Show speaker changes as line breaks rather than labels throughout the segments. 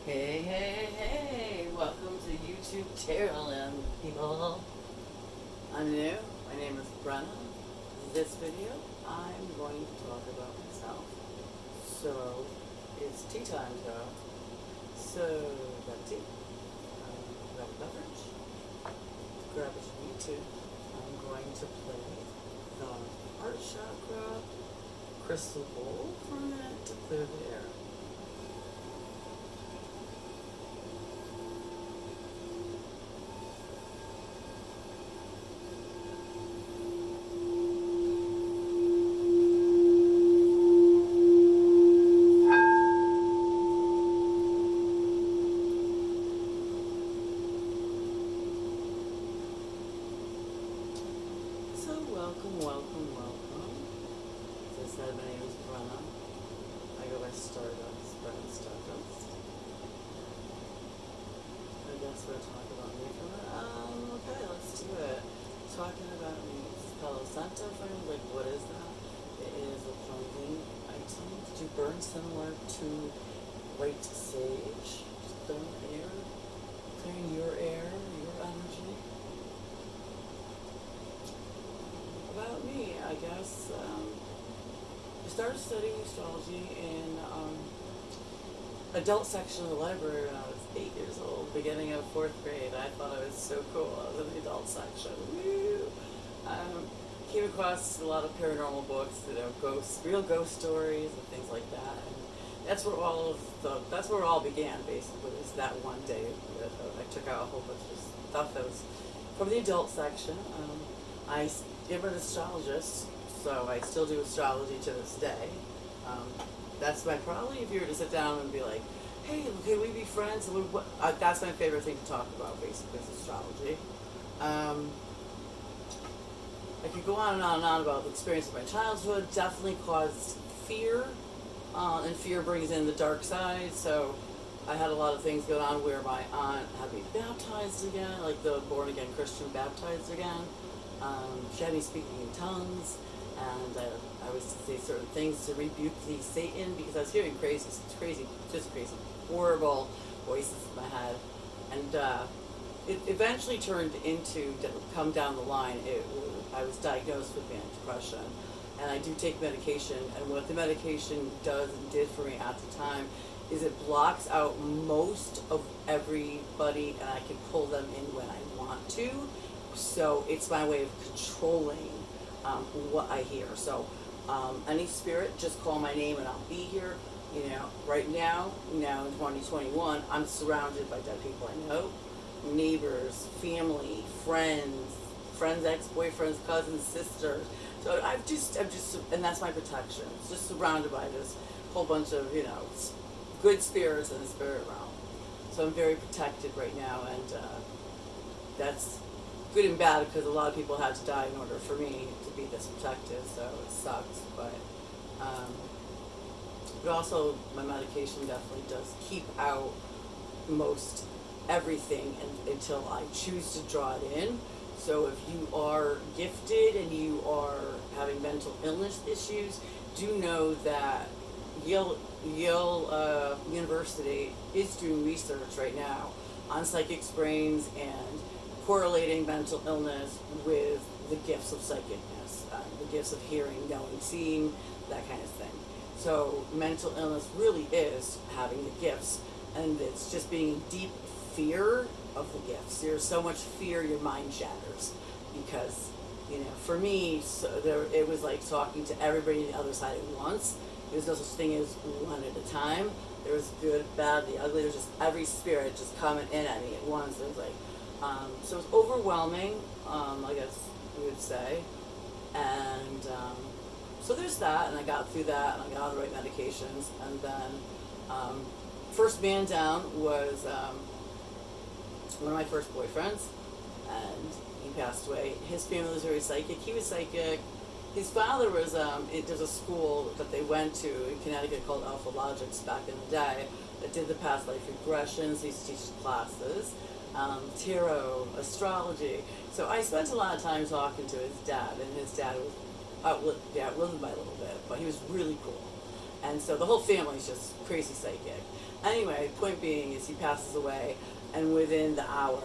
Hey, hey, hey! Welcome to YouTube Terraland, people. I'm new. My name is Brenna. This video, I'm going to talk about myself. So, it's tea time, though. So, grab tea, grab a beverage, grab what you need to. I'm going to play the Heart Chakra Crystal Bowl for a minute to clear the air. Welcome. As I said, my name is Brenna. I go by Stardust, Brenna Stardust. I guess we're talking about me for okay, let's do it. Talking about me. Palo Santo flame, like what is that? It is a clothing item to burn similar to white sage. Just clearing your air, your energy. About me, I guess, I started studying astrology in adult section of the library when I was 8 years old, beginning of 4th grade. I thought I was so cool. I was in the adult section. Woo! Came across a lot of paranormal books, real ghost stories and things like that. And that's where that's where it all began, basically, was that one day that I took out a whole bunch of stuff that was from the adult section. I'm an astrologist, so I still do astrology to this day. That's probably if you were to sit down and be like, hey, can we be friends? That's my favorite thing to talk about, basically, is astrology. I could go on and on and on about the experience of my childhood. Definitely caused fear, and fear brings in the dark side, so I had a lot of things going on where my aunt had me baptized again, like the born-again Christian baptized again. She had me speaking in tongues, and I was to say certain things to rebuke the Satan, because I was hearing just crazy, horrible voices in my head. And it eventually turned into, come down the line, I was diagnosed with manic depression, and I do take medication, and what the medication does and did for me at the time is it blocks out most of everybody, and I can pull them in when I want to. So it's my way of controlling what I hear. So any spirit, just call my name and I'll be here. Right now in 2021, I'm surrounded by dead people I know, neighbors, family, friends, ex-boyfriends, cousins, sisters. So I'm just, and that's my protection. It's just surrounded by this whole bunch of, good spirits in the spirit realm. So I'm very protected right now, and that's good and bad, because a lot of people had to die in order for me to be this protected, so it sucks. But also my medication definitely does keep out most everything until I choose to draw it in. So if you are gifted and you are having mental illness issues, do know that Yale University is doing research right now on psychic brains and correlating mental illness with the gifts of psychicness, the gifts of hearing, knowing, seeing, that kind of thing. So mental illness really is having the gifts, and it's just being in deep fear of the gifts. There's so much fear, your mind shatters, because for me, it was like talking to everybody on the other side at once. There's no such thing as one at a time. There was good, bad, the ugly. There's just every spirit just coming in at me at once. It was like, so it was overwhelming, I guess you would say. And so there's that, and I got through that, and I got all the right medications. And then first man down was one of my first boyfriends, and he passed away. His family was very psychic. He was psychic. His father was, there's a school that they went to in Connecticut called Alpha Logics back in the day that did the past life regressions. He used to teach classes, tarot, astrology. So I spent a lot of time talking to his dad, and his dad was outlived him by a little bit, but he was really cool. And so the whole family's just crazy psychic. Anyway, point being is he passes away, and within the hour,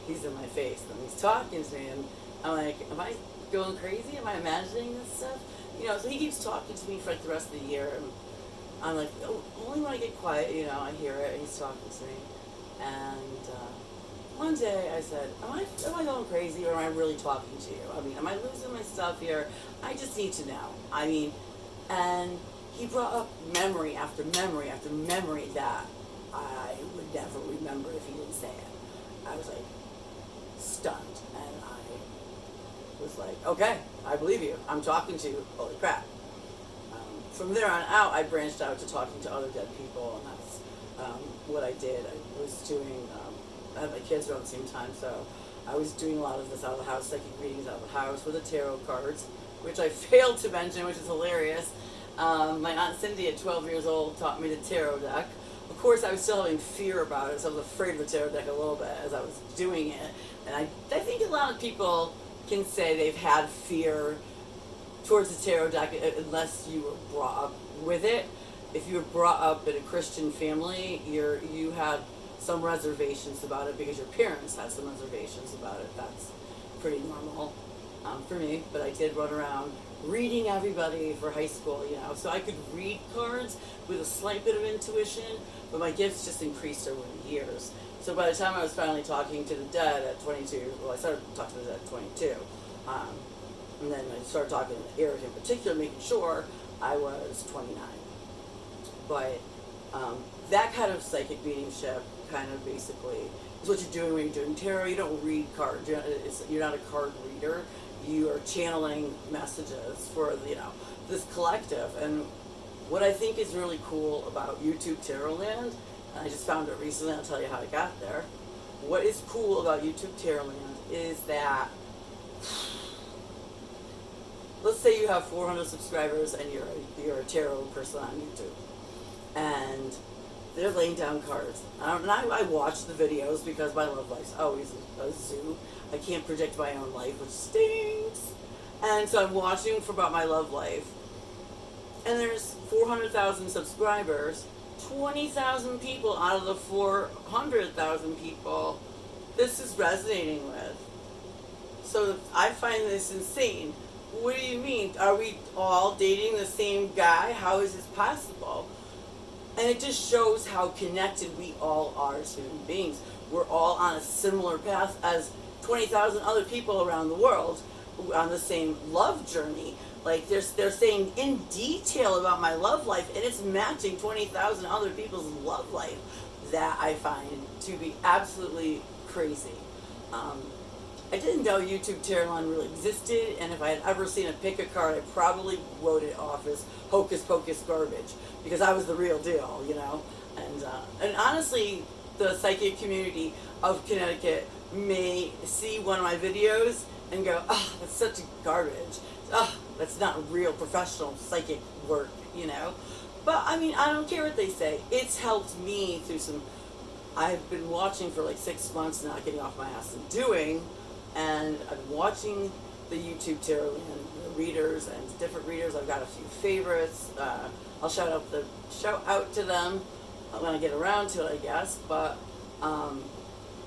he's in my face and he's talking to me, and I'm like, am I going crazy? Am I imagining this stuff? You know, so he keeps talking to me for like the rest of the year, and I'm like, oh, only when I get quiet, you know, I hear it, and he's talking to me. And one day I said, am I going crazy, or am I really talking to you? I mean, am I losing my stuff here? I just need to know. I mean, and he brought up memory after memory after memory that I would never remember if he didn't say it. I was like stunned, and I was like, okay, I believe you. I'm talking to you. Holy crap. From there on out, I branched out to talking to other dead people, and that's what I did. I was doing, I had my kids around the same time, so I was doing a lot of this out of the house, psychic readings out of the house with the tarot cards, which I failed to mention, which is hilarious. My Aunt Cindy at 12 years old taught me the tarot deck. Of course, I was still having fear about it, so I was afraid of the tarot deck a little bit as I was doing it. And I think a lot of people can say they've had fear towards the tarot deck unless you were brought up with it. If you were brought up in a Christian family, you had some reservations about it because your parents had some reservations about it. That's pretty normal for me, but I did run around reading everybody for high school, you know, so I could read cards with a slight bit of intuition, but my gifts just increased over the years. So by the time I was finally talking to the dead at 22, well, I started talking to the dead at 22, and then I started talking to Eric in particular, making sure I was 29. But that kind of psychic mediumship kind of basically is what you're doing when you're doing tarot. You don't read cards. You're not a card reader. You are channeling messages for, you know, this collective. And what I think is really cool about YouTube Tarot Land, and I just found it recently, I'll tell you how I got there. What is cool about YouTube Tarot Land is that, let's say you have 400 subscribers and you're a tarot person on YouTube, and they're laying down cards. I watch the videos because my love life's always a zoo. I can't predict my own life, which stinks. And so I'm watching for about my love life. And there's 400,000 subscribers, 20,000 people out of the 400,000 people this is resonating with. So I find this insane. What do you mean? Are we all dating the same guy? How is this possible? And it just shows how connected we all are as human beings. We're all on a similar path as 20,000 other people around the world on the same love journey. Like they're saying in detail about my love life, and it's matching 20,000 other people's love life. That I find to be absolutely crazy. I didn't know YouTube Tarot Land really existed, and if I had ever seen a pick a card, I probably wrote it off as hocus pocus garbage because I was the real deal, you know. And honestly, the psychic community of Connecticut may see one of my videos and go, "Oh, that's such a garbage. Oh, that's not real professional psychic work," you know. But I mean, I don't care what they say. It's helped me through some. I've been watching for like 6 months now, getting off my ass and doing. And I've been watching the YouTube Tarot Land readers and different readers. I've got a few favorites. I'll shout out to them when I get around to it, I guess. But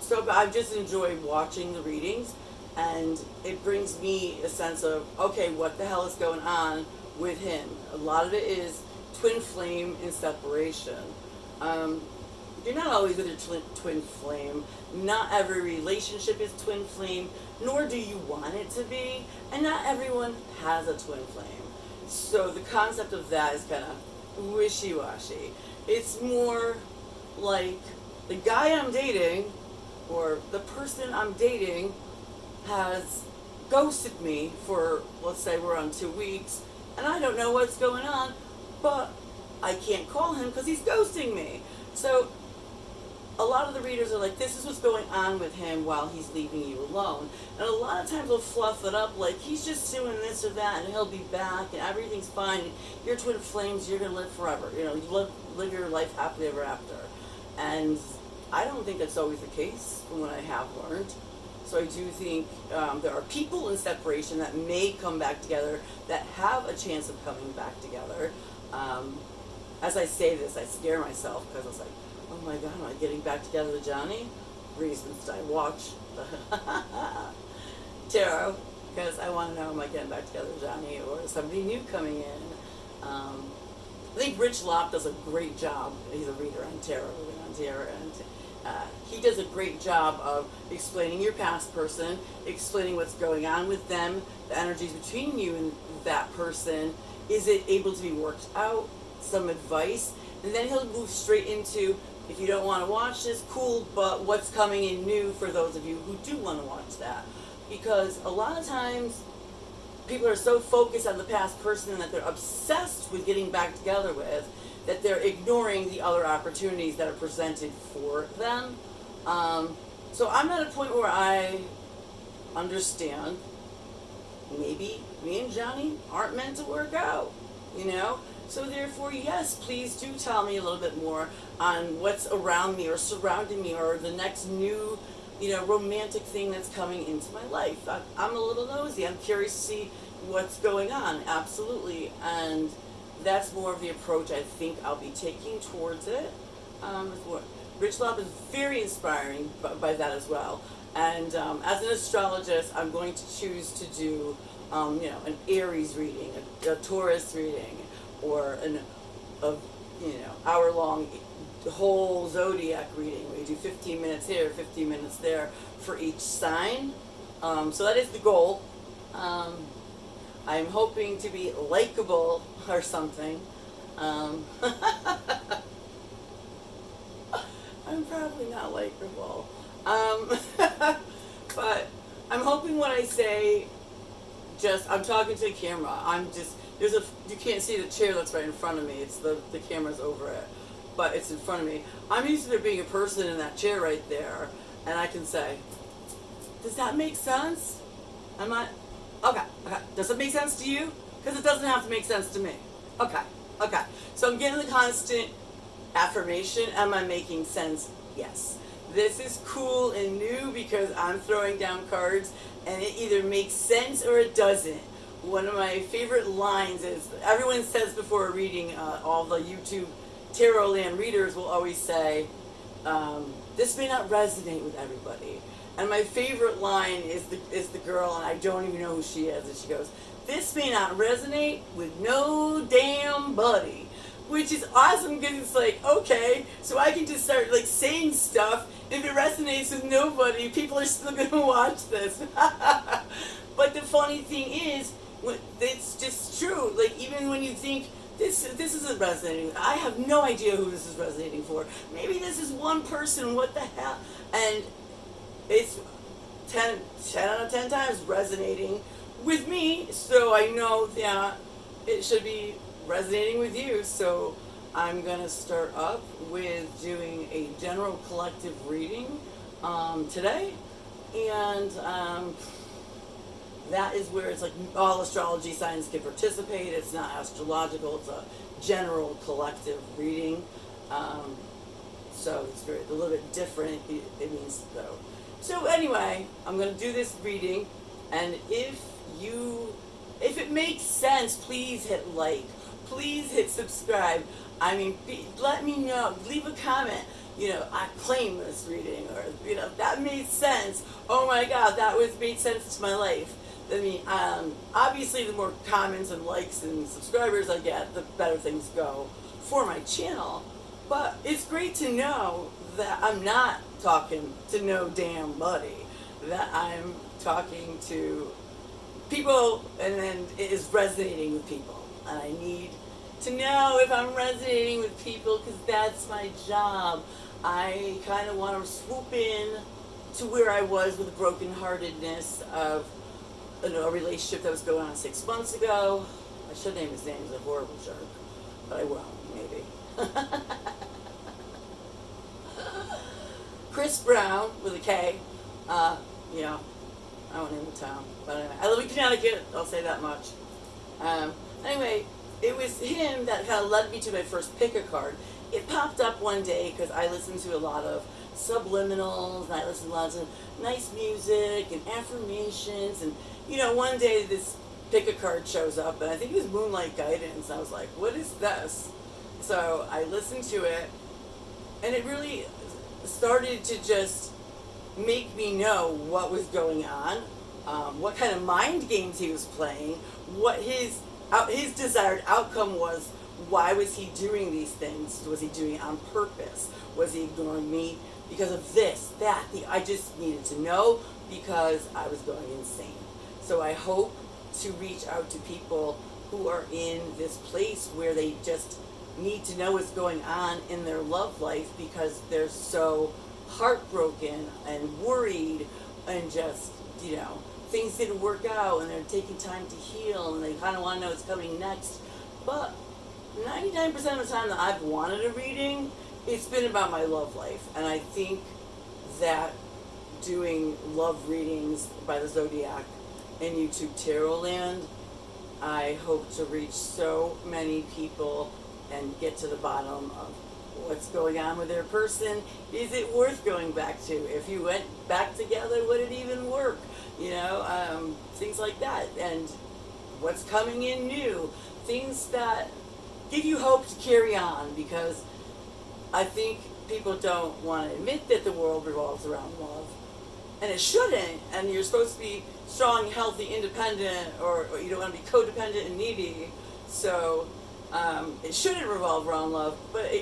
so I've just enjoyed watching the readings, and it brings me a sense of, okay, what the hell is going on with him? A lot of it is twin flame in separation. You're not always with your twin flame. Not every relationship is twin flame, nor do you want it to be, and not everyone has a twin flame. So the concept of that is kind of wishy-washy. It's more like the guy I'm dating, or the person I'm dating, has ghosted me for, let's say we're on 2 weeks, and I don't know what's going on, but I can't call him because he's ghosting me. So a lot of the readers are like, this is what's going on with him while he's leaving you alone. And a lot of times they'll fluff it up like, he's just doing this or that and he'll be back and everything's fine. You're twin flames, you're going to live forever. You know, you live your life happily ever after. And I don't think that's always the case from what I have learned. So I do think there are people in separation that may come back together, that have a chance of coming back together. as I say this, I scare myself because I was like, oh my God, am I getting back together with Johnny? Reasons I watch the tarot, because I want to know, am I getting back together with Johnny, or is somebody new coming in? I think Rich Lopp does a great job. He's a reader on tarot, and he does a great job of explaining your past person, explaining what's going on with them, the energies between you and that person. Is it able to be worked out? Some advice, and then he'll move straight into, if you don't want to watch this, cool, but what's coming in new for those of you who do want to watch that. Because a lot of times people are so focused on the past person that they're obsessed with getting back together with, that they're ignoring the other opportunities that are presented for them. So I'm at a point where I understand maybe me and Johnny aren't meant to work out, you know? So therefore, yes, please do tell me a little bit more on what's around me or surrounding me, or the next new, romantic thing that's coming into my life. I'm a little nosy. I'm curious to see what's going on, absolutely. And that's more of the approach I think I'll be taking towards it. Rich Lopp is very inspiring by that as well. And as an astrologist, I'm going to choose to do, an Aries reading, a Taurus reading, or an hour-long whole zodiac reading. We do 15 minutes here, 15 minutes there for each sign. So that is the goal. I'm hoping to be likable or something. I'm probably not likable. But I'm hoping what I say, I'm talking to the camera. You can't see the chair that's right in front of me. It's the camera's over it, but it's in front of me. I'm used to there being a person in that chair right there, and I can say, does that make sense? Okay. Does it make sense to you? Because it doesn't have to make sense to me. Okay. So I'm getting the constant affirmation. Am I making sense? Yes. This is cool and new because I'm throwing down cards and it either makes sense or it doesn't. One of my favorite lines is, everyone says before a reading, all the YouTube tarot land readers will always say, this may not resonate with everybody. And my favorite line is the girl, and I don't even know who she is, and she goes, this may not resonate with no damn buddy. Which is awesome because it's like, okay, so I can just start like saying stuff. If it resonates with nobody, people are still going to watch this. But the funny thing is, it's just true. Like, even when you think, this isn't resonating, I have no idea who this is resonating for. Maybe this is one person, what the hell? And it's 10 out of 10 times resonating with me, so I know that it should be resonating with you. So I'm going to start up with doing a general collective reading today, and that is where it's like all astrology signs can participate. It's not astrological, it's a general collective reading. So it's a little bit different, it means though. So anyway, I'm going to do this reading, and if it makes sense, please hit like. Please hit subscribe. I mean, let me know. Leave a comment. I claim this reading, or that made sense. Oh my God, that made sense to my life. I mean, obviously, the more comments and likes and subscribers I get, the better things go for my channel. But it's great to know that I'm not talking to no damn buddy. That I'm talking to people, and then it is resonating with people. And I need to know if I'm resonating with people, because that's my job. I kind of want to swoop in to where I was with the brokenheartedness of a relationship that was going on 6 months ago. I should name his name. He's a horrible jerk, but I won't, maybe. Chris Brown with a K. I won't name the town, but anyway, I live in Connecticut. I'll say that much. Anyway, it was him that kind of led me to my first pick-a-card. It popped up one day because I listened to a lot of subliminals, and I listened to lots of nice music and affirmations, and one day this pick-a-card shows up, and I think it was Moonlight Guidance, and I was like, what is this? So I listened to it, and it really started to just make me know what was going on, what kind of mind games he was playing, what his desired outcome was. Why was he doing these things? Was he doing it on purpose? Was he ignoring me because of this, that? I just needed to know because I was going insane. So I hope to reach out to people who are in this place where they just need to know what's going on in their love life because they're so heartbroken and worried and just, things didn't work out and they're taking time to heal and they kind of want to know what's coming next. But 99% of the time that I've wanted a reading, it's been about my love life. And I think that doing love readings by the Zodiac in YouTube Tarot Land, I hope to reach so many people and get to the bottom of what's going on with their person. Is it worth going back to? If you went back together, would it even work? Things like that. And what's coming in new. Things that give you hope to carry on, because I think people don't want to admit that the world revolves around love. And it shouldn't. And you're supposed to be strong, healthy, independent, or you don't want to be codependent and needy. So it shouldn't revolve around love, but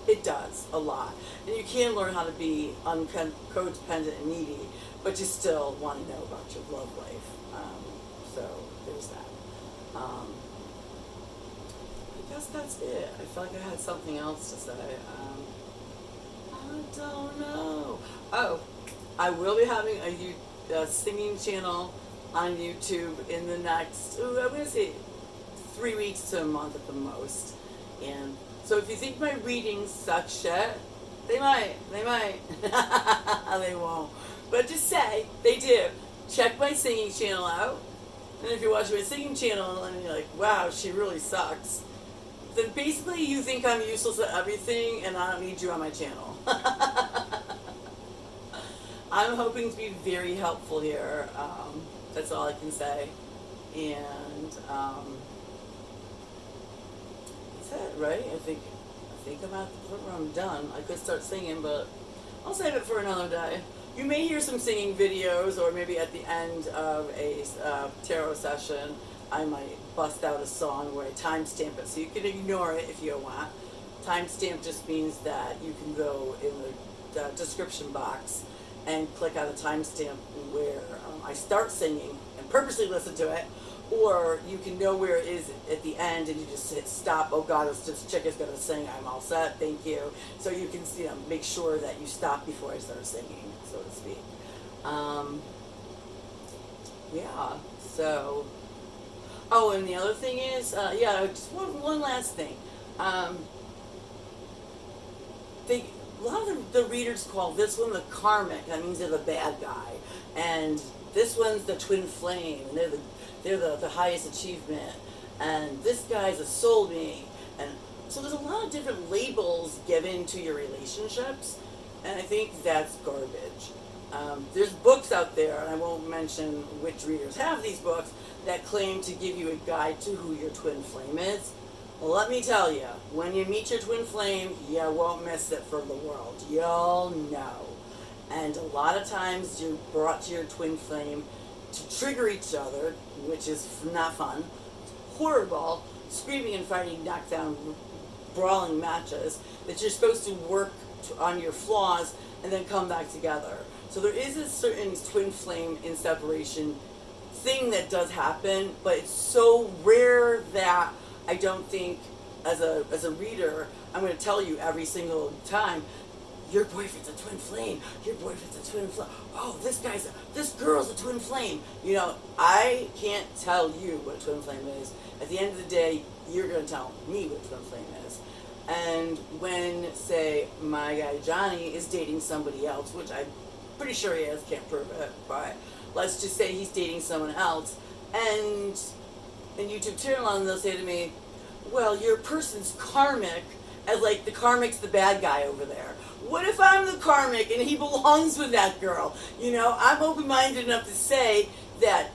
it does a lot. And you can learn how to be codependent and needy, but you still want to know about your love life. So there's that. I guess that's it. I feel like I had something else to say. I don't know. Oh, I will be having a singing channel on YouTube in the next, I'm going to say 3 weeks to a month at the most. And so if you think my readings suck shit, they might. They won't. But just say they do. Check my singing channel out. And if you're watching my singing channel and you're like, wow, she really sucks, then basically you think I'm useless at everything and I don't need you on my channel. I'm hoping to be very helpful here. That's all I can say. And that's it, right? I think I'm at the point where I'm done. I could start singing, but I'll save it for another day. You may hear some singing videos, or maybe at the end of a tarot session, I might bust out a song where I timestamp it, so you can ignore it if you want. Timestamp just means that you can go in the description box and click on the timestamp where I start singing and purposely listen to it, or you can know where it is at the end and you just hit stop. Oh God, this chick is going to sing. I'm all set. Thank you. So you can make sure that you stop before I start singing, so to speak. Yeah. So. Oh, and the other thing is, just one last thing. A lot of the readers call this one the karmic. That means they're the bad guy, and this one's the twin flame, and they're the highest achievement, and this guy's a soulmate, and so there's a lot of different labels given to your relationships, and I think that's garbage. There's books out there, and I won't mention which readers have these books, that claim to give you a guide to who your twin flame is. Well, let me tell you, when you meet your twin flame, you won't miss it for the world. You'll know. And a lot of times you're brought to your twin flame to trigger each other, which is not fun, horrible, screaming and fighting, knockdown, brawling matches, that you're supposed to work on your flaws and then come back together. So there is a certain twin flame in separation thing that does happen, but it's so rare that I don't think as a reader I'm going to tell you every single time, your boyfriend's a twin flame, your boyfriend's a twin flame, oh, this girl's a twin flame. I can't tell you what a twin flame is. At the end of the day, you're going to tell me what a twin flame is. And when, say, my guy Johnny is dating somebody else, which I'm pretty sure he is, can't prove it, but let's just say he's dating someone else, and in YouTube Tarot Land, they'll say to me, well, your person's karmic, as like the karmic's the bad guy over there. What if I'm the karmic and he belongs with that girl? I'm open-minded enough to say that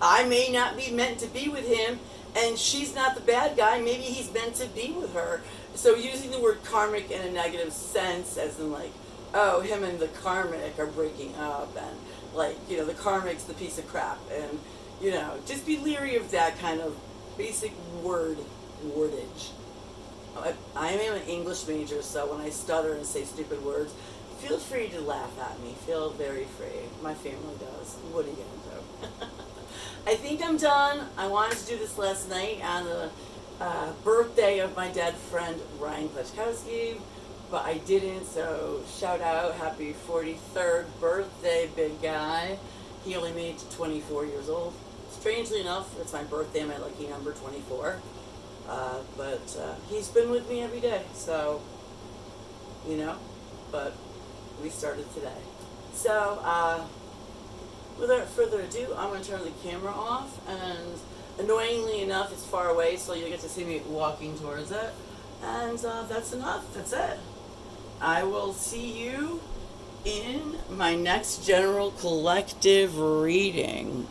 I may not be meant to be with him, and she's not the bad guy. Maybe he's meant to be with her. So using the word karmic in a negative sense, as in like, oh, him and the karmic are breaking up, and like, you know, the karmic's the piece of crap, and you know, just be leery of that kind of basic wordage. I am an English major, so when I stutter and say stupid words, feel free to laugh at me. Feel very free. My family does. What are you gonna do? I think I'm done. I wanted to do this last night on the birthday of my dead friend Ryan Kleczkowski, but I didn't. So shout out, happy 43rd birthday, big guy. He only made it to 24 years old. Strangely enough, it's my birthday, my lucky number 24. But he's been with me every day, so, you know, but we started today. So, without further ado, I'm going to turn the camera off, and annoyingly enough, it's far away, so you get to see me walking towards it, and that's enough. That's it. I will see you in my next general collective reading.